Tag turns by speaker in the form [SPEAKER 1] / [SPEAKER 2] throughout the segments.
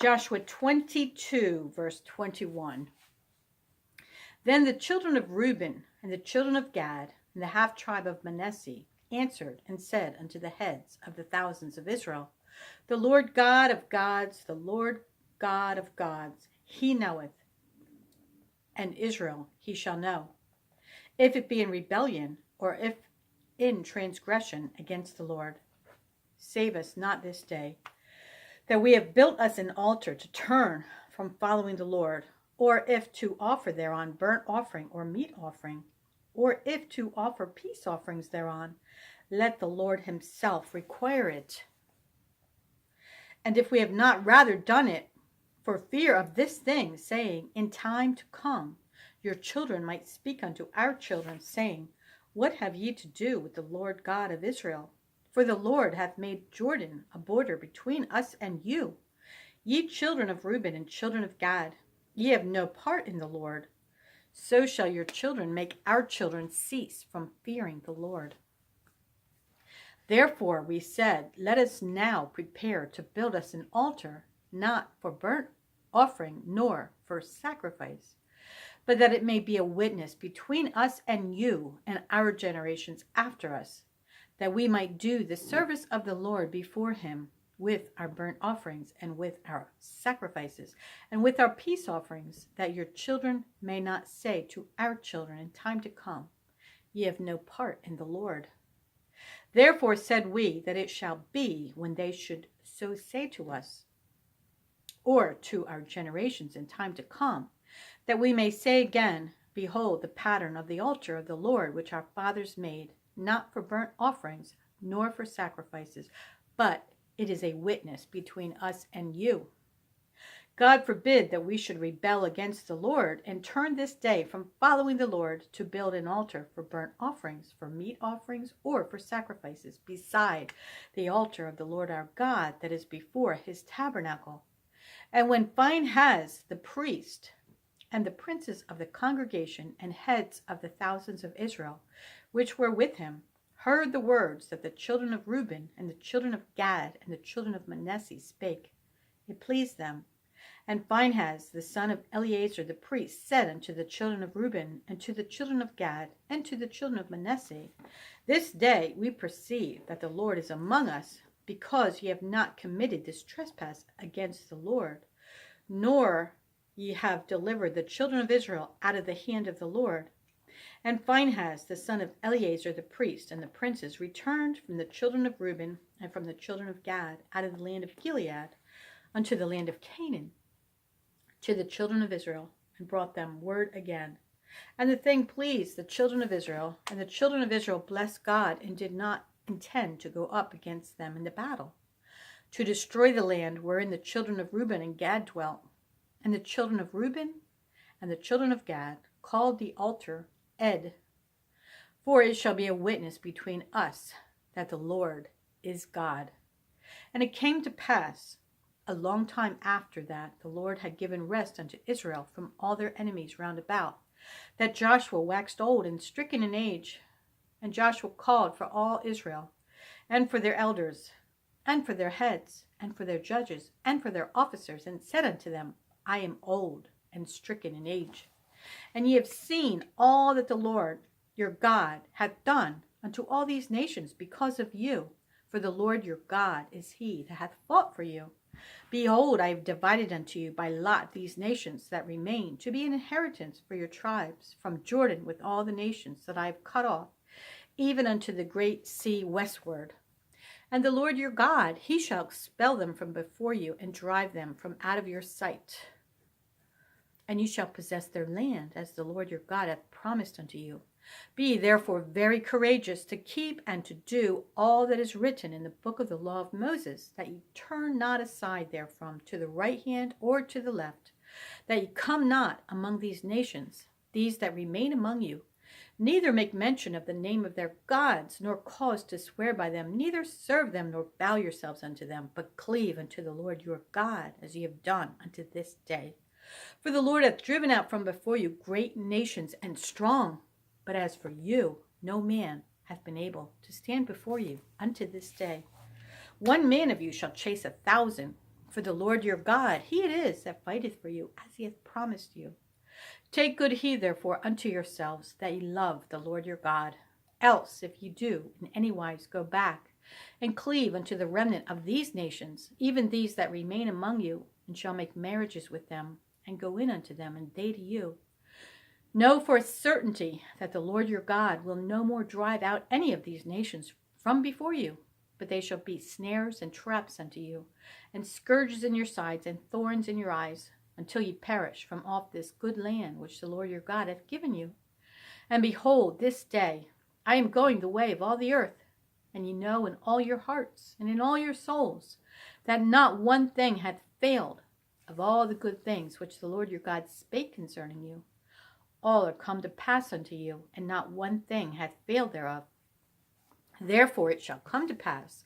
[SPEAKER 1] Joshua 22, verse 21. Then the children of Reuben and the children of Gad and the half-tribe of Manasseh answered and said unto the heads of the thousands of Israel, The Lord God of gods, the Lord God of gods, he knoweth, and Israel he shall know, if it be in rebellion, or if in transgression against the Lord. Save us not this day, that we have built us an altar to turn from following the Lord, or if to offer thereon burnt offering or meat offering, or if to offer peace offerings thereon, let the Lord himself require it. And if we have not rather done it for fear of this thing, saying, In time to come your children might speak unto our children, saying, What have ye to do with the Lord God of Israel? For the Lord hath made Jordan a border between us and you. Ye children of Reuben and children of Gad, ye have no part in the Lord. So shall your children make our children cease from fearing the Lord. Therefore we said, Let us now prepare to build us an altar, not for burnt offering, nor for sacrifice, but that it may be a witness between us and you and our generations after us, that we might do the service of the Lord before him with our burnt offerings and with our sacrifices and with our peace offerings, that your children may not say to our children in time to come, Ye have no part in the Lord. Therefore said we, that it shall be when they should so say to us, or to our generations in time to come, that we may say again, Behold the pattern of the altar of the Lord, which our fathers made, not for burnt offerings, nor for sacrifices, but it is a witness between us and you. God forbid that we should rebel against the Lord, and turn this day from following the Lord to build an altar for burnt offerings, for meat offerings, or for sacrifices, beside the altar of the Lord our God that is before his tabernacle. And when Phinehas the priest and the princes of the congregation and heads of the thousands of Israel, which were with him, heard the words that the children of Reuben and the children of Gad and the children of Manasseh spake, it pleased them. And Phinehas the son of Eleazar the priest said unto the children of Reuben and to the children of Gad and to the children of Manasseh, This day we perceive that the Lord is among us, because ye have not committed this trespass against the Lord, nor ye have delivered the children of Israel out of the hand of the Lord. And Phinehas the son of Eleazar the priest and the princes returned from the children of Reuben and from the children of Gad out of the land of Gilead unto the land of Canaan to the children of Israel, and brought them word again. And the thing pleased the children of Israel, and the children of Israel blessed God, and did not intend to go up against them in the battle, to destroy the land wherein the children of Reuben and Gad dwelt. And the children of Reuben and the children of Gad called the altar Ed, for it shall be a witness between us that the Lord is God. And it came to pass, a long time after that the Lord had given rest unto Israel from all their enemies round about, that Joshua waxed old and stricken in age. And Joshua called for all Israel, and for their elders, and for their heads, and for their judges, and for their officers, and said unto them, I am old and stricken in age. And ye have seen all that the Lord your God hath done unto all these nations because of you. For the Lord your God is he that hath fought for you. Behold, I have divided unto you by lot these nations that remain, to be an inheritance for your tribes, from Jordan with all the nations that I have cut off, even unto the great sea westward. And the Lord your God, he shall expel them from before you, and drive them from out of your sight. And you shall possess their land, as the Lord your God hath promised unto you. Be ye therefore very courageous to keep and to do all that is written in the book of the law of Moses, that ye turn not aside therefrom to the right hand or to the left, that ye come not among these nations, these that remain among you, neither make mention of the name of their gods, nor cause to swear by them, neither serve them, nor bow yourselves unto them, but cleave unto the Lord your God, as ye have done unto this day. For the Lord hath driven out from before you great nations and strong, but as for you, no man hath been able to stand before you unto this day. 1 man of you shall chase 1,000, For the Lord your God, he it is that fighteth for you, as he hath promised you. Take good heed, therefore, unto yourselves, that ye love the Lord your God. Else, if ye do in any wise go back, and cleave unto the remnant of these nations, even these that remain among you, and shall make marriages with them, and go in unto them, and they to you, know for a certainty that the Lord your God will no more drive out any of these nations from before you, but they shall be snares and traps unto you, and scourges in your sides, and thorns in your eyes, until ye perish from off this good land which the Lord your God hath given you. And behold, this day I am going the way of all the earth, and ye know in all your hearts and in all your souls that not one thing hath failed of all the good things which the Lord your God spake concerning you. All are come to pass unto you, and not one thing hath failed thereof. Therefore it shall come to pass,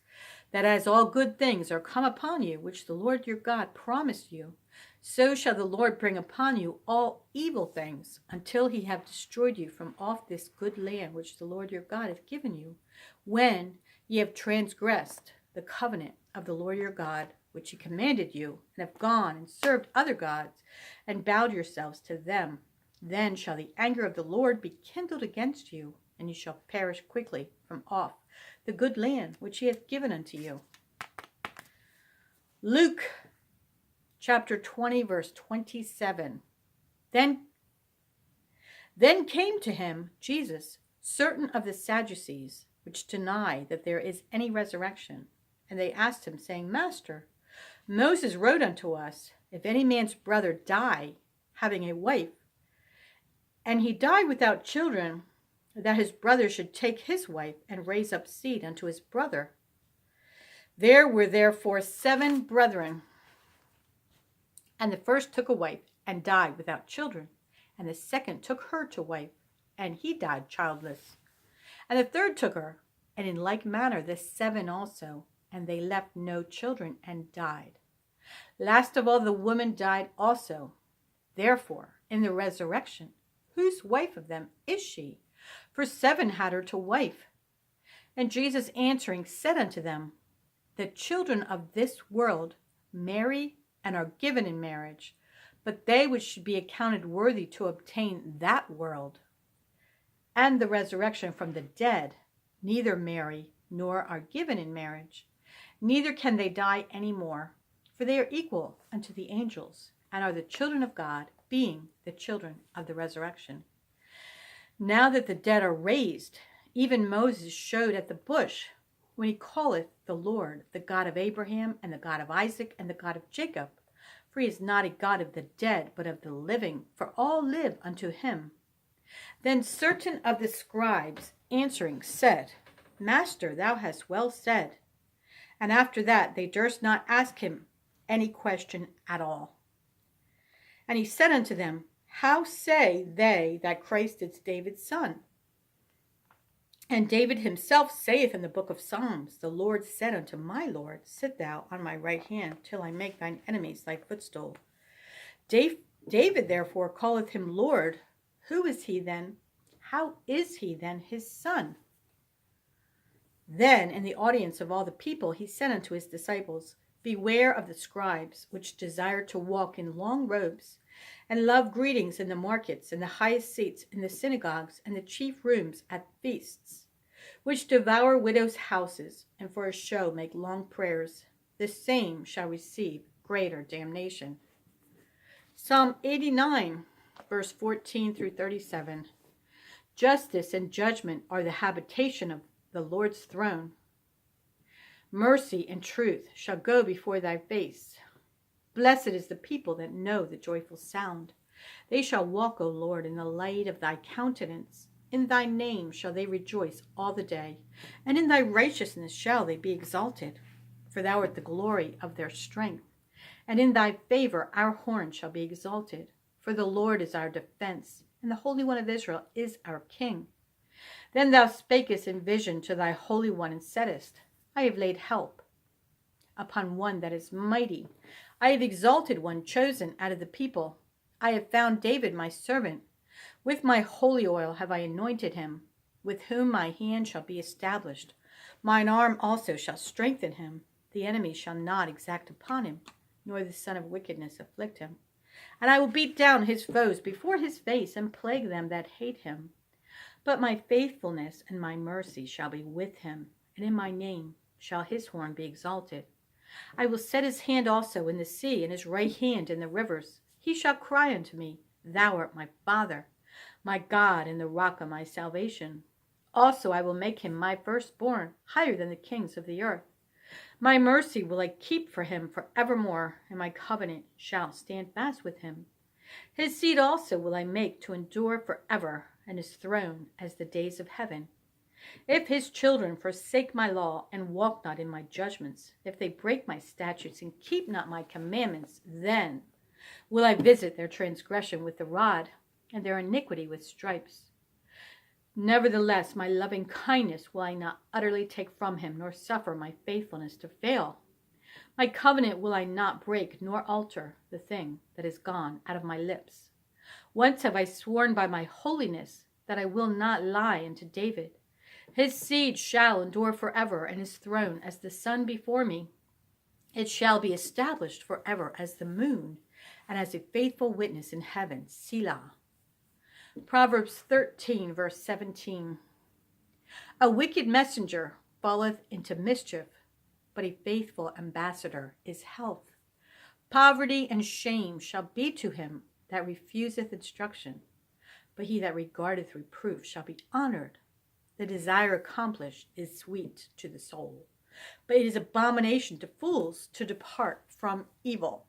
[SPEAKER 1] that as all good things are come upon you, which the Lord your God promised you, so shall the Lord bring upon you all evil things, until he have destroyed you from off this good land which the Lord your God hath given you, when ye have transgressed the covenant of the Lord your God, which he commanded you, and have gone and served other gods, and bowed yourselves to them. Then shall the anger of the Lord be kindled against you, and ye shall perish quickly from off the good land which he hath given unto you. Luke chapter 20, verse 27. Then came to him, Jesus, certain of the Sadducees, which deny that there is any resurrection. And they asked him, saying, Master, Moses wrote unto us, if any man's brother die, having a wife, and he die without children, that his brother should take his wife and raise up seed unto his brother. There were therefore 7 brethren, and the first took a wife and died without children, and the second took her to wife, and he died childless. And the third took her, and in like manner the 7 also, and they left no children and died. Last of all the woman died also. Therefore, in the resurrection, whose wife of them is she? For 7 had her to wife. And Jesus answering said unto them, the children of this world marry and are given in marriage, but they which should be accounted worthy to obtain that world and the resurrection from the dead neither marry nor are given in marriage, neither can they die any more, for they are equal unto the angels, and are the children of God, being the children of the resurrection. Now that the dead are raised, even Moses showed at the bush, when he calleth the Lord the God of Abraham, and the God of Isaac, and the God of Jacob. For he is not a God of the dead, but of the living, for all live unto him. Then certain of the scribes answering said, Master, thou hast well said. And after that they durst not ask him any question at all. And he said unto them, How say they that Christ is David's son? And David himself saith in the book of Psalms, the Lord said unto my Lord, Sit thou on my right hand, till I make thine enemies thy footstool. David therefore calleth him Lord. Who is he then? How is he then his son? Then in the audience of all the people he said unto his disciples, Beware of the scribes, which desire to walk in long robes, and love greetings in the markets, and the highest seats in the synagogues, and the chief rooms at feasts, which devour widows' houses, and for a show make long prayers. The same shall receive greater damnation. Psalm 89, verse 14 through 37. Justice and judgment are the habitation of the Lord's throne. Mercy and truth shall go before thy face. Blessed is the people that know the joyful sound. They shall walk, O Lord, in the light of thy countenance. In thy name shall they rejoice all the day, and in thy righteousness shall they be exalted. For thou art the glory of their strength, and in thy favor our horn shall be exalted. For the Lord is our defense, and the Holy One of Israel is our King. Then thou spakest in vision to thy Holy One, and saidst, I have laid help upon one that is mighty. I have exalted one chosen out of the people. I have found David my servant. With my holy oil have I anointed him, with whom my hand shall be established. Mine arm also shall strengthen him. The enemy shall not exact upon him nor the son of wickedness afflict him. And I will beat down his foes before his face, and plague them that hate him. But my faithfulness and my mercy shall be with him, and in my name shall his horn be exalted. I will set his hand also in the sea, and his right hand in the rivers. He shall cry unto me, Thou art my Father, my God, and the rock of my salvation. Also I will make him my firstborn, higher than the kings of the earth. My mercy will I keep for him forevermore, and my covenant shall stand fast with him. His seed also will I make to endure forever, and his throne as the days of heaven. If his children forsake my law, and walk not in my judgments, if they break my statutes, and keep not my commandments, then will I visit their transgression with the rod, and their iniquity with stripes. Nevertheless, my loving kindness will I not utterly take from him, nor suffer my faithfulness to fail. My covenant will I not break, nor alter the thing that is gone out of my lips. Once have I sworn by my holiness that I will not lie unto David. His seed shall endure forever, and his throne as the sun before me. It shall be established forever as the moon, and as a faithful witness in heaven. Selah. Proverbs 13, verse 17. A wicked messenger falleth into mischief, but a faithful ambassador is health. Poverty and shame shall be to him that refuseth instruction, but he that regardeth reproof shall be honored. The desire accomplished is sweet to the soul, but it is abomination to fools to depart from evil.